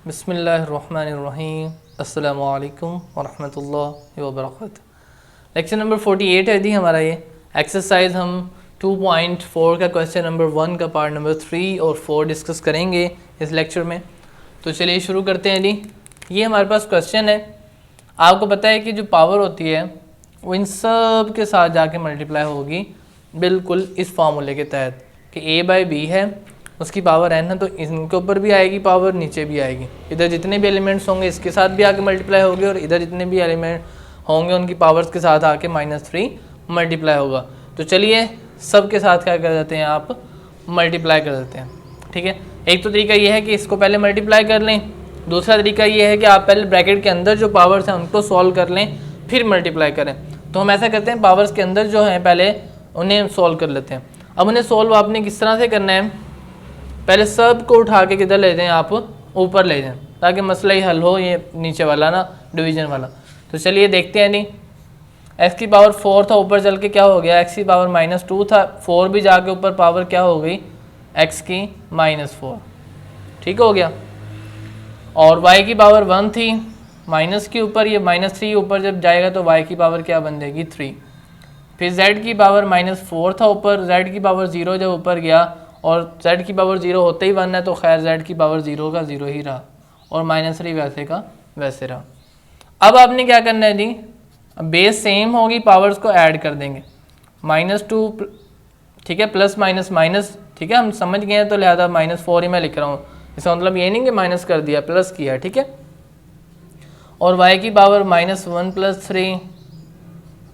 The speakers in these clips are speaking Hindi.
बिस्मिल्लाहिर्रहमानिर्रहीम अस्सलामु अलैकुम वरहमतुल्लाहि वबरकातुहू। लेक्चर नंबर 48 है जी हमारा ये एक्सरसाइज। हम 2.4 का क्वेश्चन नंबर 1 का पार्ट नंबर 3 और 4 डिस्कस करेंगे इस लेक्चर में। तो चलिए शुरू करते हैं जी। ये हमारे पास क्वेश्चन है। आपको पता है कि जो पावर होती है वो इन सब के साथ जाके मल्टीप्लाई होगी बिल्कुल इस फार्मूले के तहत कि a/b है, उसकी पावर n है, तो इनके ऊपर भी आएगी पावर, नीचे भी आएगी। इधर जितने भी एलिमेंट्स होंगे इसके साथ भी आके मल्टीप्लाई होगी और इधर जितने भी एलिमेंट होंगे उनकी पावर्स के साथ आके -3 मल्टीप्लाई होगा। तो चलिए सब के साथ क्या कर देते हैं, आप मल्टीप्लाई कर देते हैं। ठीक है, एक तो तरीका ये है कि इसको पहले मल्टीप्लाई कर लें, दूसरा तरीका ये है कि आप पहले ब्रैकेट के अंदर जो पावर्स हैं उनको सॉल्व कर लें फिर मल्टीप्लाई करें। तो हम ऐसा करते हैं, पावर्स के अंदर जो हैं पहले उन्हें सॉल्व कर लेते हैं। अब उन्हें सॉल्व आपने किस तरह से करना है, पहले सब को उठा के किधर ले जाएं, आप ऊपर ले जाएं ताकि मसला ही हल हो, ये नीचे वाला ना डिवीजन वाला। तो चलिए देखते हैं नहीं, x की पावर 4 था, ऊपर चल के क्या हो गया, x की पावर -2 था, 4 भी जाके ऊपर पावर क्या हो गई, x की -4। ठीक हो गया। और y की पावर 1 थी, माइनस के ऊपर ये -3 ऊपर जब जाएगा तो y की पावर क्या बन जाएगी, 3। फिर z की पावर -4 था ऊपर, z की पावर 0 जब ऊपर गया और z की पावर 0 होते ही 1 है तो खैर z की पावर 0 का 0 ही रहा और -3 वैसे का वैसे रहा। अब आपने क्या करना है जी, बेस सेम होगी, पावर्स को ऐड कर देंगे, -2 ठीक है, प्लस माइनस माइनस, ठीक है हम समझ गए हैं, तो लिहाजा -4 ही मैं लिख रहा हूँ। इसका मतलब ये नहीं कि माइनस कर दिया, प्लस किया, ठीक है। और y की पावर -1 + 3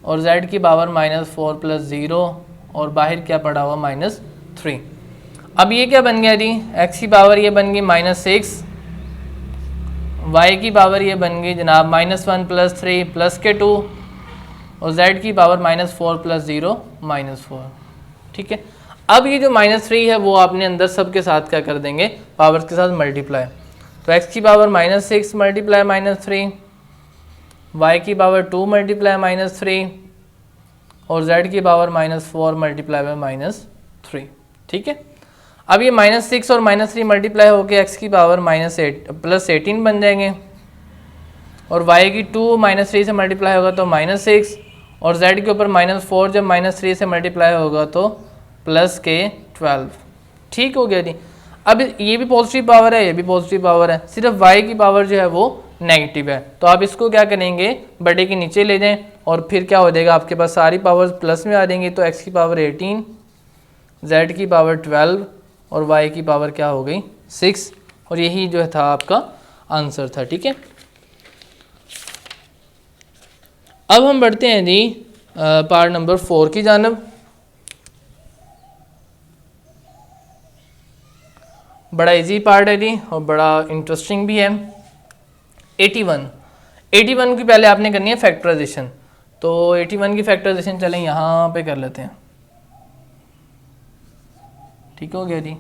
और z की पावर -4 + 0 और बाहर क्या पड़ा हुआ, -3। अब ये क्या बन गया जी, x की पावर ये बन गई -6, y की पावर ये बन गई जनाब -1 + 3 प्लस के 2 और z की पावर -4 + 0 -4। ठीक है, अब ये जो -3 है वो आपने अंदर सब के साथ क्या कर देंगे, पावर्स के साथ मल्टीप्लाई। तो x की पावर -6 मल्टीप्लाई -3, y की पावर 2 मल्टीप्लाई -3 और z की पावर -4 मल्टीप्लाई बाय -3। ठीक है, अब ये -6 और -3 मल्टीप्लाई होकर x की पावर +18 बन जाएंगे और y की 2 -3 से मल्टीप्लाई होगा तो -6 और z के ऊपर -4 जब -3 से मल्टीप्लाई होगा तो +12। ठीक हो गया जी। अब ये भी पॉजिटिव पावर है, ये भी पॉजिटिव पावर है, सिर्फ y की पावर जो है वो नेगेटिव है। तो आप इसको क्या करेंगे, बड़े के नीचे ले जाएं और फिर क्या हो जाएगा, आपके पास सारी पावर्स प्लस में आ जाएंगी। तो x की पावर 18, z की पावर 12 और y की पावर क्या हो गई, 6। और यही जो था आपका आंसर था। ठीक है, अब हम बढ़ते हैं जी पार्ट नंबर 4 की जानब। बड़ा इजी पार्ट है जी और बड़ा इंटरेस्टिंग भी है। 81 की पहले आपने करनी है फैक्टराइजेशन। तो 81 की फैक्टराइजेशन चलें यहाँ पे कर लेते हैं। ठीक हो गया जी।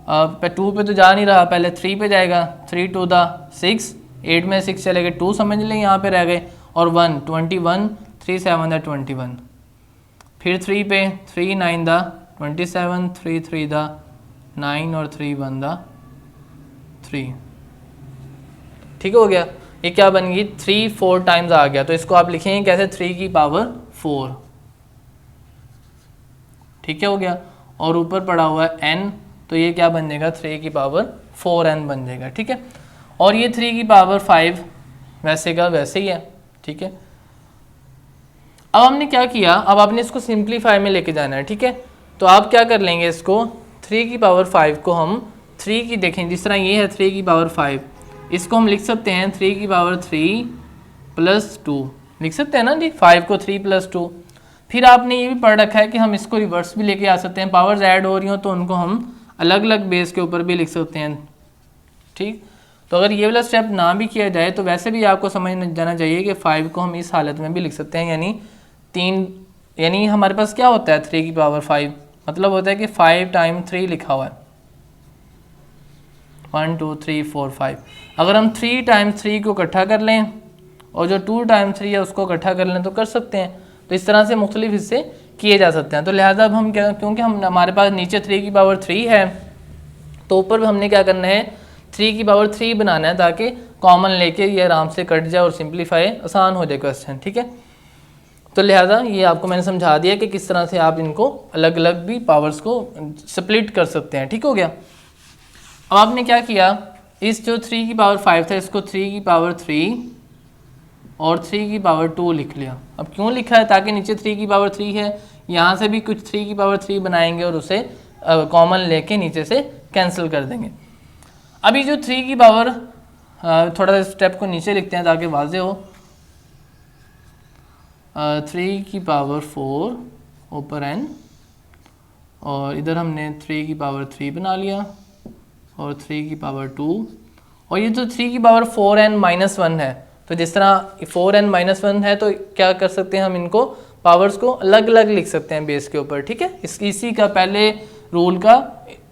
अब 2 पे तो जा नहीं रहा, पहले 3 पे जाएगा, 3 2 6, 8 में 6 चले गए, 2 समझ लें यहाँ पे रह गए और 1 21, 3 7 21। फिर 3 पे 3 9 27, 3 3 9 और 3 1 3। ठीक हो गया, ये क्या बन गई, 3 4 टाइम्स आ गया। तो इसको आप लिखेंगे कैसे, 3 की पावर 4। ठीक है, हो गया। और ऊपर पड़ा हुआ है n, तो ये क्या बन जाएगा, 3 की पावर 4n बन जाएगा। ठीक है, और ये 3 की पावर 5 वैसे का वैसे ही है। ठीक है, अब हमने क्या किया, अब आपने इसको सिंप्लीफाई में लेके जाना है। ठीक है, तो आप क्या कर लेंगे, इसको 3 की पावर 5 को हम 3 की देखें, जिस तरह ये है 3 की पावर 5, इसको हम लिख सकते हैं 3 की पावर 3 + 2 लिख सकते हैं ना जी, 5 को 3 + 2। फिर आपने ये भी पढ़ रखा है कि हम इसको रिवर्स भी लेके आ सकते हैं, पावर्स ऐड हो रही हो तो उनको हम अलग अलग बेस के ऊपर भी लिख सकते हैं। ठीक, तो अगर ये वाला स्टेप ना भी किया जाए तो वैसे भी आपको समझ जाना चाहिए कि 5 को हम इस हालत में भी लिख सकते हैं, यानी 3, यानी हमारे पास क्या होता है 3 की पावर 5, मतलब होता है कि 5 टाइम 3 लिखा हुआ है, 1 2 3 4 5। अगर हम 3 टाइम्स 3 को इकट्ठा कर लें और जो 2 टाइम्स 3 है उसको इकट्ठा कर लें तो कर सकते हैं। तो इस तरह से मुख्तलिफ हिस्से किए जा सकते हैं। तो लिहाजा अब हम क्या, क्योंकि हम हमारे पास नीचे 3 की पावर 3 है तो ऊपर हमने क्या करना है, 3 की पावर 3 बनाना है ताकि कॉमन लेके ये आराम से कट जाए और सिंप्लीफाई आसान हो जाए क्वेश्चन, ठीक है। तो लिहाजा ये आपको मैंने समझा दिया कि किस तरह से आप इनको अलग अलग भी पावर्स को स्प्लिट कर सकते हैं, ठीक हो गया। अब आपने क्या किया, इस जो 3 की पावर 5 था इसको 3 की पावर 3 और 3 की पावर 2 लिख लिया। अब क्यों लिखा है, ताकि नीचे 3 की पावर 3 है, यहाँ से भी कुछ 3 की पावर 3 बनाएंगे और उसे कॉमन लेके नीचे से कैंसिल कर देंगे। अभी जो 3 की पावर थोड़ा सा स्टेप को नीचे लिखते हैं ताकि वाजे हो। 3 की पावर 4 ऊपर n और इधर हमने 3 की पावर 3 बना लिया और 3 की पावर 2 और ये जो 3 की पावर 4n माइनस 1 है, तो जिस तरह 4n माइनस 1 है तो क्या कर सकते हैं हम इनको पावर्स को अलग अलग लिख सकते हैं बेस के ऊपर, ठीक है। इसी का पहले रूल का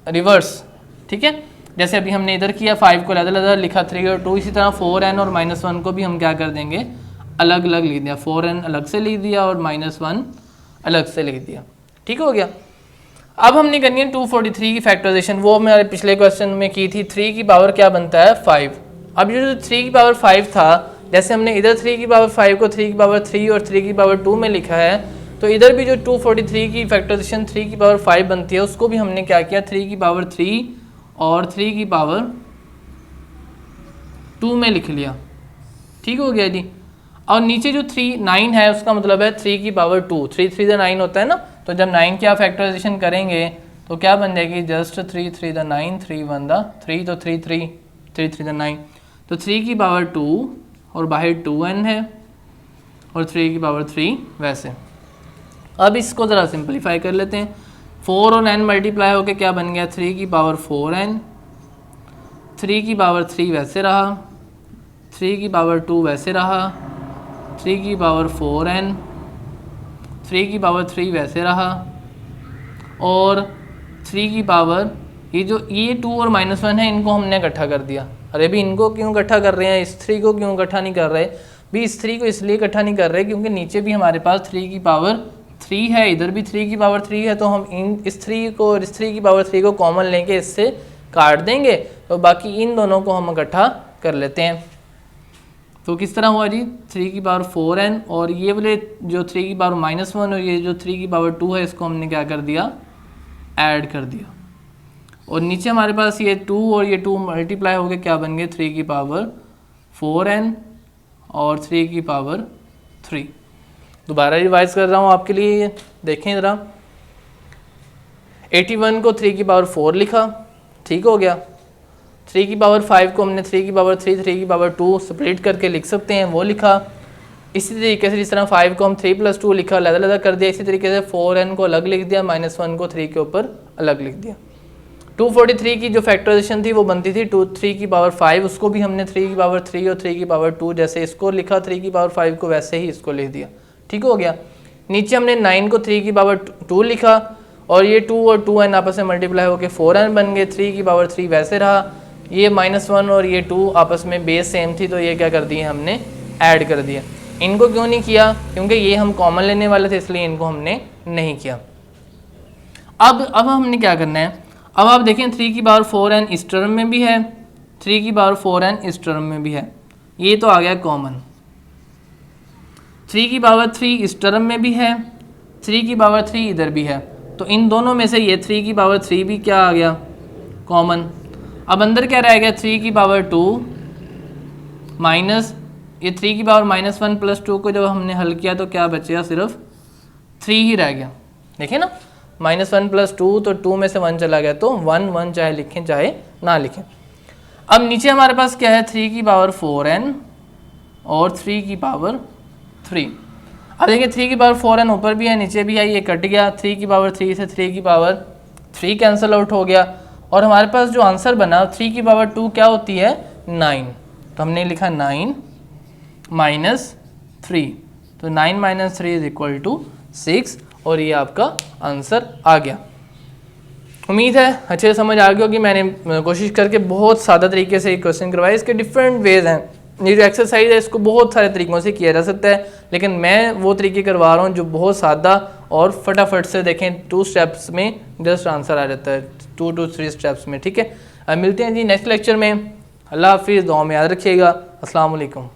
रिवर्स, ठीक है। जैसे अभी हमने इधर किया 5 को अलग लिखा 3 और 2, इसी तरह 4n और माइनस 1 को भी हम क्या कर देंगे अलग अलग लिख दिया, 4n अलग से लिख दिया और माइनस 1 अलग से लिख दिया, ठीक हो गया। अब हमने करनी है 243 की फैक्टराइजेशन, वो हमारे पिछले क्वेश्चन में की थी। 3 की पावर क्या बनता है 5। अब ये जो 3 की पावर 5 था, जैसे हमने इधर 3 की पावर 5 को 3 की पावर 3 और 3 की पावर 2 में लिखा है, तो इधर भी जो 243 की फैक्टराइजेशन 3 की पावर 5 बनती है उसको भी हमने क्या किया 3 की पावर 3 और 3 की पावर 2 में लिख लिया, ठीक हो गया जी। और नीचे जो 9 है उसका मतलब है 3 की पावर 2, 3 3 द 9 होता है ना, तो जब 9 की आप फैक्टराइजेशन करेंगे तो क्या बन जाएगी जस्ट 3 3 द 9 3 1 द 3, तो 3 3 3 3 द 9, तो 3 की पावर 2 और बाहर 2n है और 3 की पावर 3 वैसे। अब इसको ज़रा सिंपलीफाई कर लेते हैं, 4 और n मल्टीप्लाई होके क्या बन गया 3 की पावर 4n, 3 की पावर 3 वैसे रहा, 3 की पावर 2 वैसे रहा, 3 की पावर 4n, 3 की पावर 3 वैसे रहा और 3 की पावर ये 2 और माइनस 1 है, इनको हमने इकट्ठा कर दिया। अरे भी इनको क्यों इकट्ठा कर रहे हैं, इस 3 को क्यों इकट्ठा नहीं कर रहे भी, इस 3 को इसलिए इकट्ठा नहीं कर रहे क्योंकि नीचे भी हमारे पास 3 की पावर 3 है, इधर भी 3 की पावर 3 है, तो हम इस 3 को और इस 3 की पावर 3 को कॉमन लेके इससे काट देंगे, तो बाकी इन दोनों को हम इकट्ठा कर लेते हैं। तो किस तरह हुआ जी 3 की पावर 4n और ये वाले जो 3 की पावर माइनस 1 और ये जो 3 की पावर 2 है इसको हमने क्या कर दिया ऐड कर दिया, और नीचे हमारे पास ये 2 और ये 2 मल्टीप्लाई हो गए क्या बन गए 3 की पावर 4n और 3 की पावर 3। दोबारा रिवाइज कर रहा हूँ आपके लिए, देखें ज़रा। 81 को 3 की पावर 4 लिखा, ठीक हो गया। 3 की पावर 5 को हमने 3 की पावर 3 3 की पावर 2 स्प्लिट करके लिख सकते हैं, वो लिखा। इसी तरीके से जिस तरह 5 को हम 3 + 2 लिखा, अलग कर दिया, इसी तरीके से 4n को अलग लिख दिया, माइनस 1 को 3 के ऊपर अलग लिख दिया। 243 की जो फैक्टराइजेशन थी वो बनती थी 3 की पावर 5, उसको भी हमने 3 की पावर 3 और 3 की पावर 2 जैसे इसको लिखा 3 की पावर 5 को वैसे ही इसको लिख दिया, ठीक हो गया। नीचे हमने 9 को 3 की पावर 2 लिखा और ये 2 और 2n आपस में मल्टीप्लाई होकर 4n बन गए, 3 की पावर 3 वैसे रहा, ये माइनस 1 और ये 2 आपस में बेस सेम थी तो ये क्या कर दिए हमने ऐड कर दिया। इनको क्यों नहीं किया, क्योंकि ये हम कॉमन लेने वाले थे इसलिए इनको हमने नहीं किया। अब हमने क्या करना है, अब आप देखें 3 की पावर 4n इस टर्म में भी है, 3 की पावर 4n इस टर्म में भी है, ये तो आ गया कॉमन। 3 की पावर 3 इस टर्म में भी है, 3 की पावर 3 इधर भी है, तो इन दोनों में से ये 3 की पावर 3 भी क्या आ गया कॉमन। अब अंदर क्या रह गया 3 की पावर 2 माइनस ये 3 की पावर -1 + 2 को जब हमने हल किया तो क्या बचेगा सिर्फ 3 ही रह गया। देखिए ना -1 + 2 तो 2 में से 1 चला गया, तो 1 1 चाहे लिखें चाहे ना लिखें। अब नीचे हमारे पास क्या है 3 की पावर 4n और 3 की पावर 3। अब देखिए 3 की पावर 4n ऊपर भी है नीचे भी है, ये कट गया, 3 की पावर 3 से 3 की पावर 3 कैंसिल आउट हो गया और हमारे पास जो आंसर बना 3 की पावर 2 क्या होती है 9, तो हमने लिखा 9 - 3, तो 9 - 3 = 6 और ये आपका आंसर आ गया। उम्मीद है अच्छे से समझ आ गई होगी। मैंने कोशिश करके बहुत सादा तरीके से क्वेश्चन करवाए, इसके डिफरेंट वेज हैं। ये जो एक्सरसाइज है इसको बहुत सारे तरीक़ों से किया जा सकता है, लेकिन मैं वो तरीके करवा रहा हूँ जो बहुत सादा और फटाफट से देखें 2 स्टेप्स में जस्ट आंसर आ जाता है, 2 to 3 स्टेप्स में, ठीक है। मिलते हैं जी नेक्स्ट लेक्चर में। अल्लाह हाफिज़, दुआ में याद रखिएगा। अस्सलाम वालेकुम।